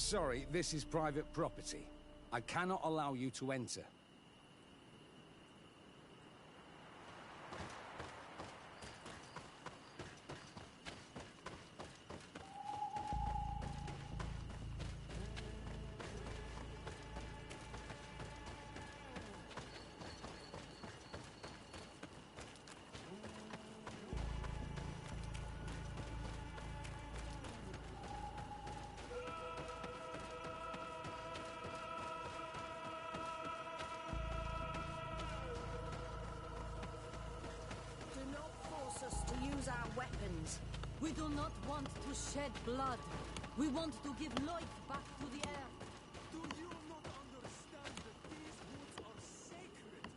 Sorry, this is private property. I cannot allow you to enter. We do not want to shed blood. We want to give life back to the air. Do you not understand that these woods are sacred?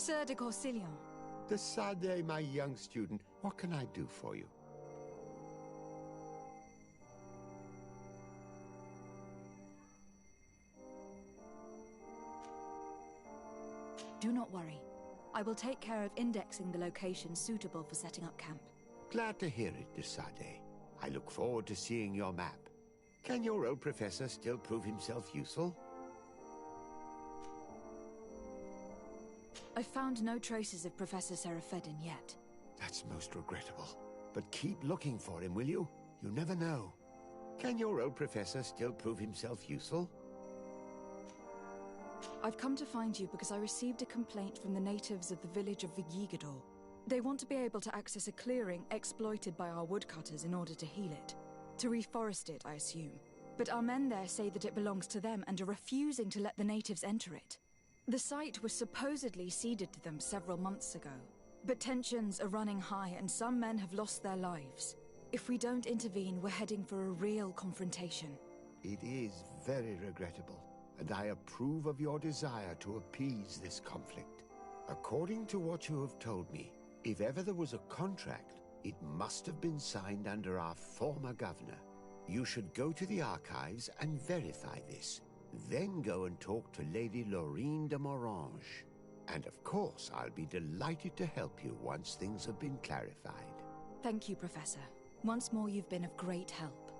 Sir de Corsilion. De Sade, my young student, what can I do for you? Do not worry. I will take care of indexing the location suitable for setting up camp. Glad to hear it, de Sade. I look forward to seeing your map. Can your old professor still prove himself useful? I've found no traces of Professor Seraphedin yet. That's most regrettable. But keep looking for him, will you? You never know. Can your old professor still prove himself useful? I've come to find you because I received a complaint from the natives of the village of Vigigador. They want to be able to access a clearing exploited by our woodcutters in order to heal it. To reforest it, I assume. But our men there say that it belongs to them and are refusing to let the natives enter it. The site was supposedly ceded to them several months ago. But tensions are running high and some men have lost their lives. If we don't intervene, we're heading for a real confrontation. It is very regrettable. and I approve of your desire to appease this conflict. According to what you have told me, if ever there was a contract, it must have been signed under our former governor. You should go to the archives and verify this. Then go and talk to Lady Laurine de Morange. And of course, I'll be delighted to help you once things have been clarified. Thank you, Professor. Once more, you've been of great help.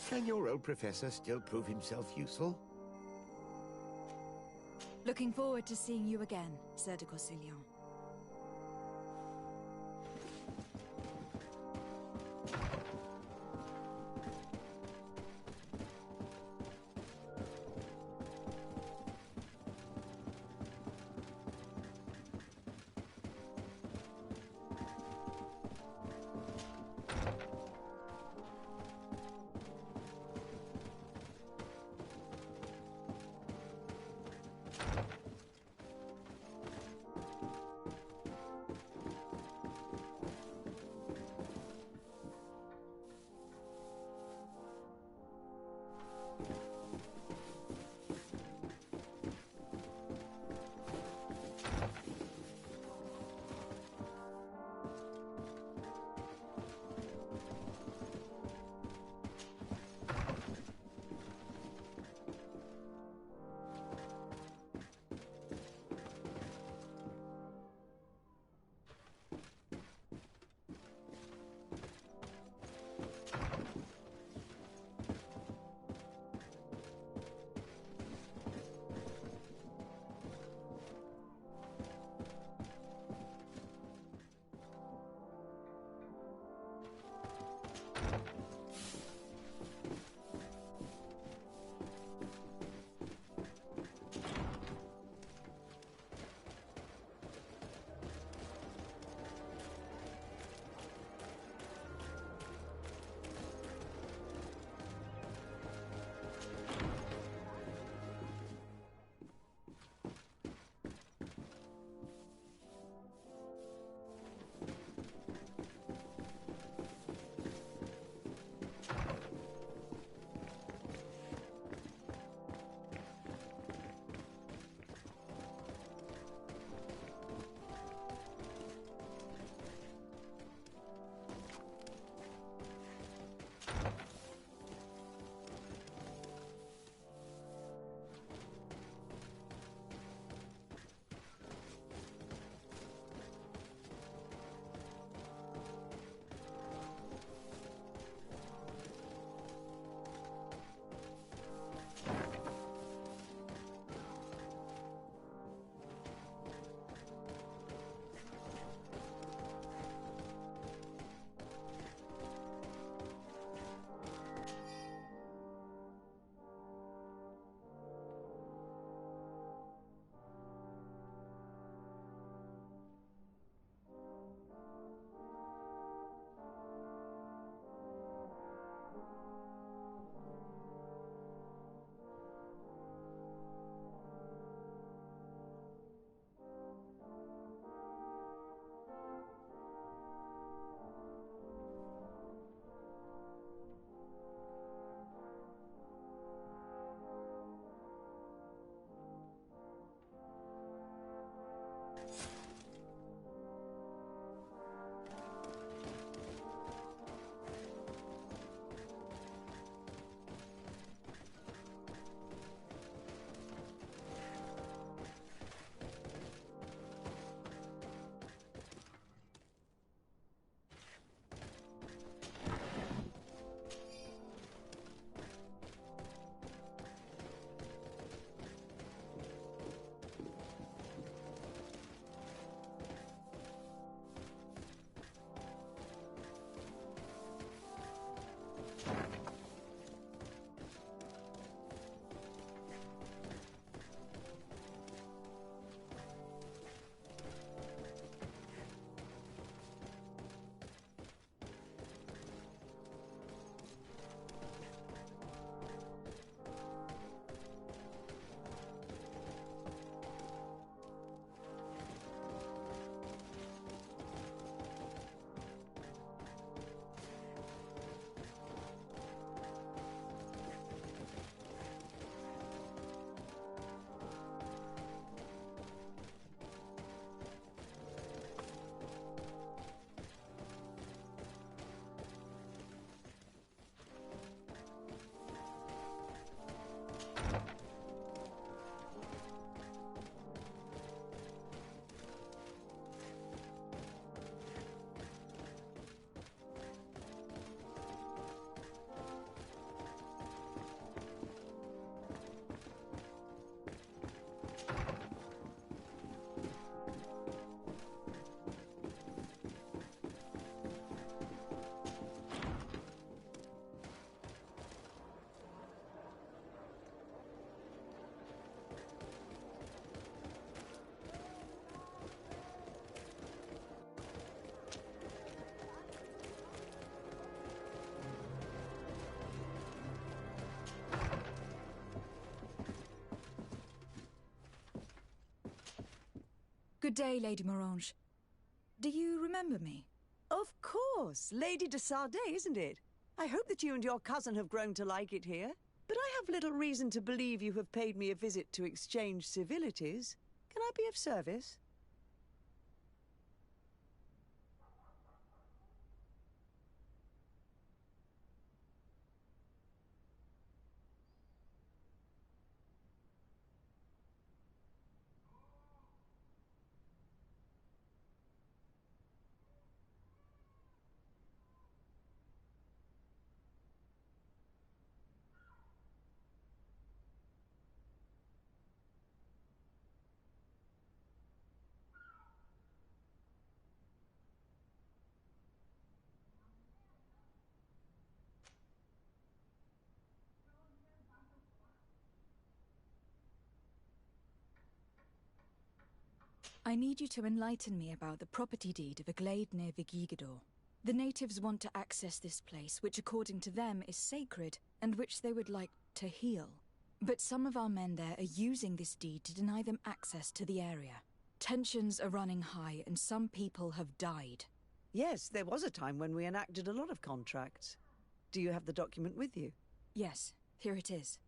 Can your old professor still prove himself useful? Looking forward to seeing you again, Sir de Corsillon. Good day, Lady Morange. Do you remember me? Of course! Lady de Sardet, isn't it? I hope that you and your cousin have grown to like it here. But I have little reason to believe you have paid me a visit to exchange civilities. Can I be of service? I need you to enlighten me about the property deed of a glade near Vigigador. The natives want to access this place, which according to them is sacred, and which they would like to heal. But some of our men there are using this deed to deny them access to the area. Tensions are running high, and some people have died. Yes, there was a time when we enacted a lot of contracts. Do you have the document with you? Yes, here it is.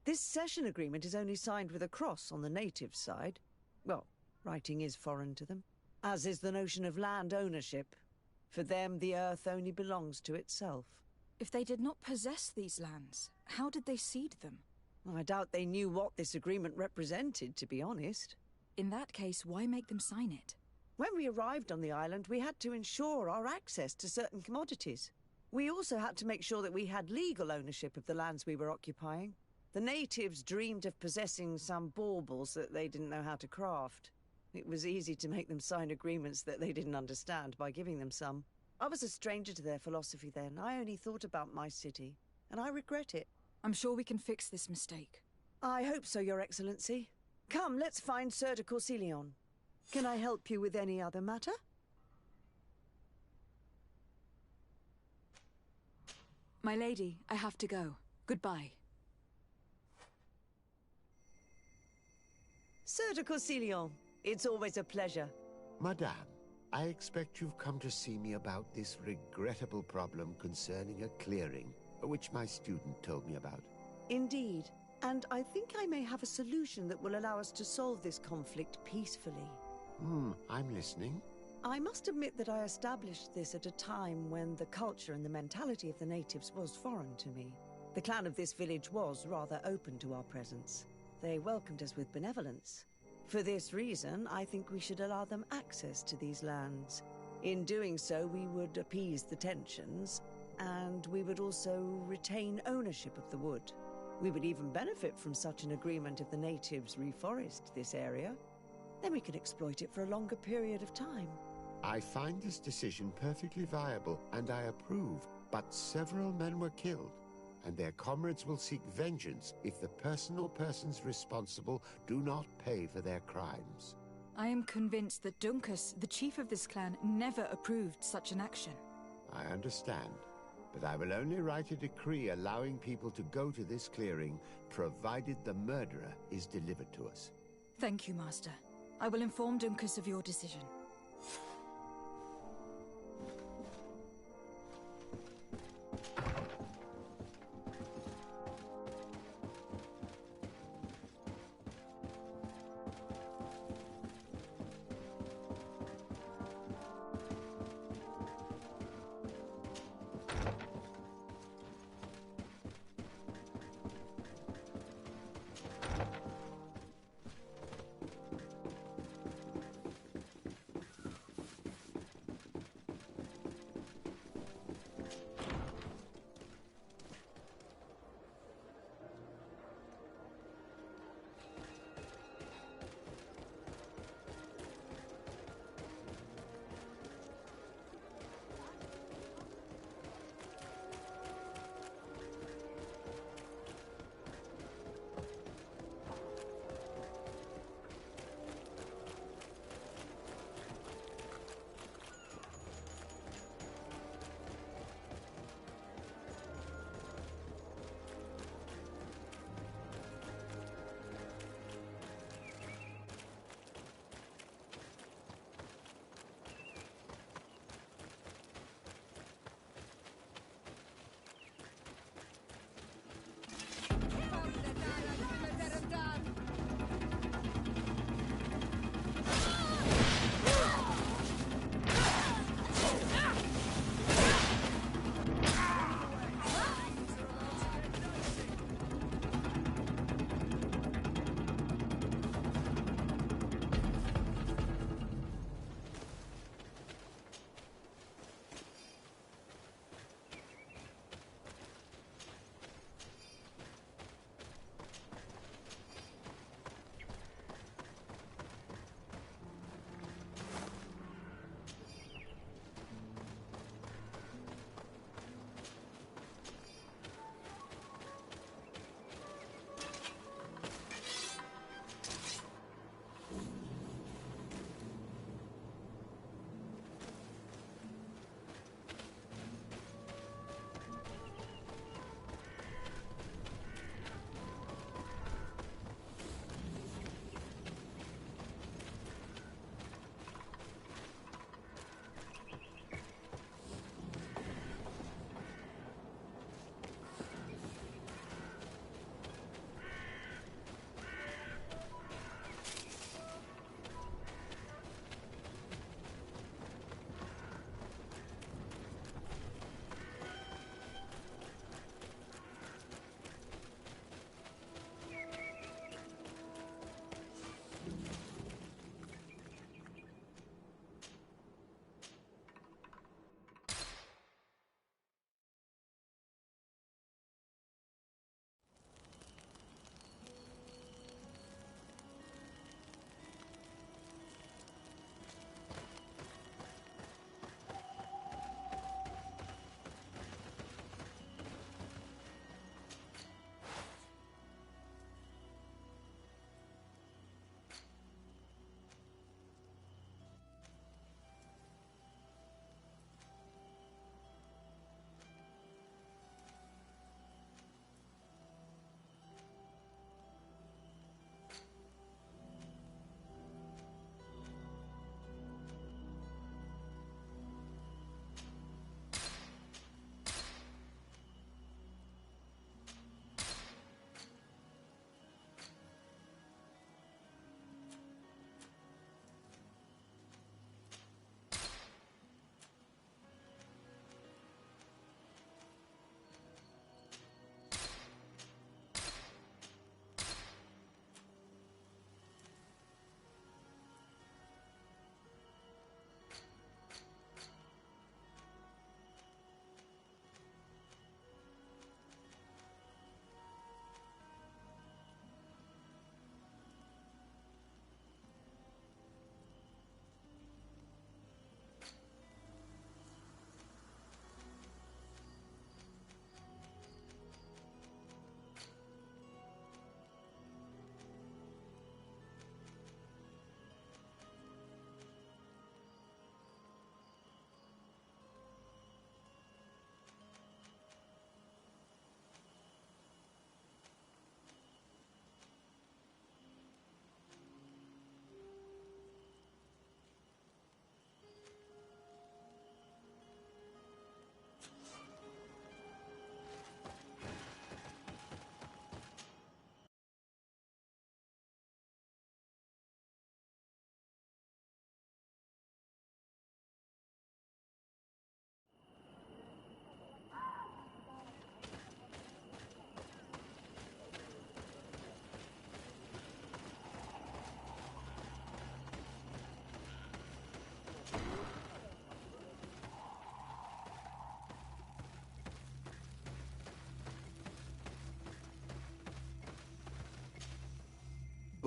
This cession agreement is only signed with a cross on the native side. Well, writing is foreign to them, as is the notion of land ownership. For them, the earth only belongs to itself. If they did not possess these lands, how did they cede them? I doubt they knew what this agreement represented, to be honest. In that case, why make them sign it? When we arrived on the island, we had to ensure our access to certain commodities. We also had to make sure that we had legal ownership of the lands we were occupying. The natives dreamed of possessing some baubles that they didn't know how to craft. It was easy to make them sign agreements that they didn't understand by giving them some. I was a stranger to their philosophy then. I only thought about my city, and I regret it. I'm sure we can fix this mistake. I hope so, Your Excellency. Come, let's find Sir de Corsilion. Can I help you with any other matter? My lady, I have to go. Goodbye. Sir de Corsilion, it's always a pleasure. Madame, I expect you've come to see me about this regrettable problem concerning a clearing, which my student told me about. Indeed. And I think I may have a solution that will allow us to solve this conflict peacefully. I'm listening. I must admit that I established this at a time when the culture and the mentality of the natives was foreign to me. The clan of this village was rather open to our presence. They welcomed us with benevolence. For this reason, I think we should allow them access to these lands. In doing so, we would appease the tensions, and we would also retain ownership of the wood. We would even benefit from such an agreement if the natives reforest this area. Then we could exploit it for a longer period of time. I find this decision perfectly viable, and I approve, but several men were killed, and their comrades will seek vengeance if the person or persons responsible do not pay for their crimes. I am convinced that Dunkus, the chief of this clan, never approved such an action. I understand, but I will only write a decree allowing people to go to this clearing, provided the murderer is delivered to us. Thank you, Master. I will inform Dunkus of your decision.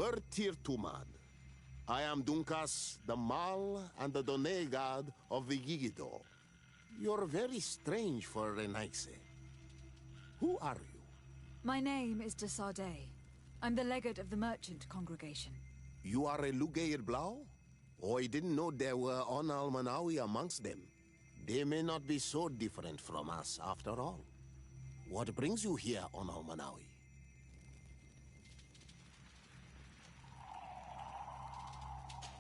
Bertir Tumad. I am Dunkas, the Mal and the Done god of the Yigido. You're very strange for Renaise. Who are you? My name is de Sardet. I'm the legate of the merchant congregation. You are a Lugaid Blau? Oh, I didn't know there were Onal Manawi amongst them. They may not be so different from us after all. What brings you here, Onal Manawi?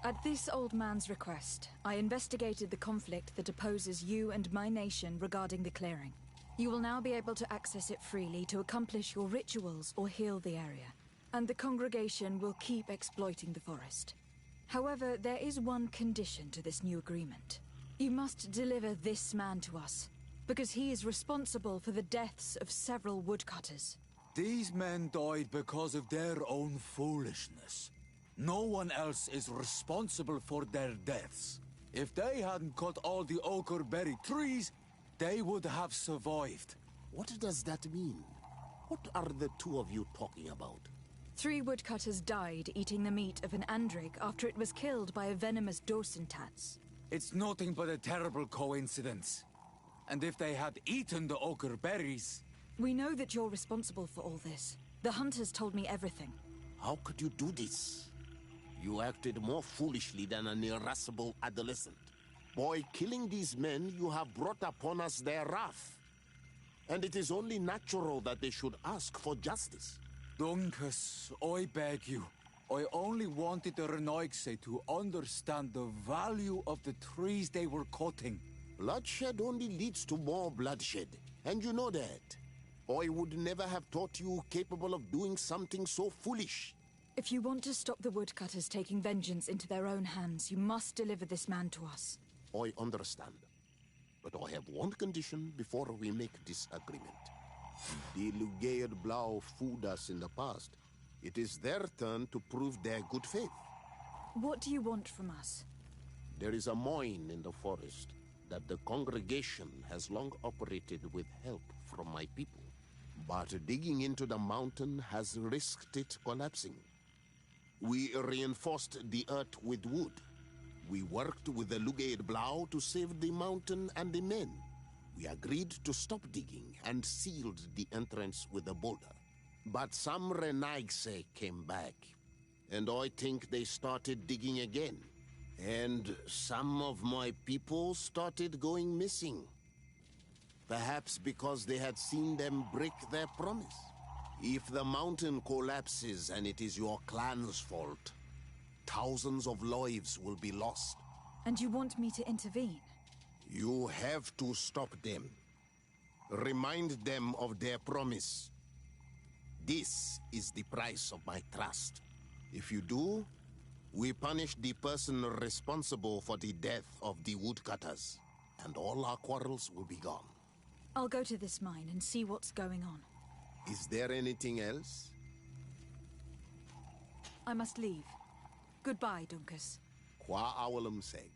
At this old man's request, I investigated the conflict that opposes you and my nation regarding the clearing. You will now be able to access it freely to accomplish your rituals or heal the area. And the congregation will keep exploiting the forest. However, there is one condition to this new agreement. You must deliver this man to us, because he is responsible for the deaths of several woodcutters. These men died because of their own foolishness. No one else is responsible for their deaths. If they hadn't cut all the oakerberry trees, they would have survived. What does that mean? What are the two of you talking about? 3 woodcutters died eating the meat of an andrig after it was killed by a venomous dosentats. It's nothing but a terrible coincidence. And if they had eaten the ochre berries... We know that you're responsible for all this. The hunters told me everything. How could you do this? You acted more foolishly than an irascible adolescent. By killing these men, you have brought upon us their wrath. And it is only natural that they should ask for justice. Dunkus, I beg you. I only wanted the Renoixe to understand the value of the trees they were cutting. Bloodshed only leads to more bloodshed, and you know that. I would never have thought you capable of doing something so foolish. If you want to stop the woodcutters taking vengeance into their own hands, you must deliver this man to us. I understand. But I have one condition before we make this agreement. The Lugaid Blau fooled us in the past. It is their turn to prove their good faith. What do you want from us? There is a mine in the forest that the congregation has long operated with help from my people. But digging into the mountain has risked it collapsing. We reinforced the earth with wood. We worked with the Lugaid Blau to save the mountain and the men. We agreed to stop digging and sealed the entrance with a boulder. But some Renaigse came back, and I think they started digging again. And some of my people started going missing. Perhaps because they had seen them break their promise. If the mountain collapses and it is your clan's fault, thousands of lives will be lost. And you want me to intervene? You have to stop them. Remind them of their promise. This is the price of my trust. If you do, we punish the person responsible for the death of the woodcutters, and all our quarrels will be gone. I'll go to this mine and see what's going on. Is there anything else? I must leave. Goodbye, Dunkus. Qua awalum seg.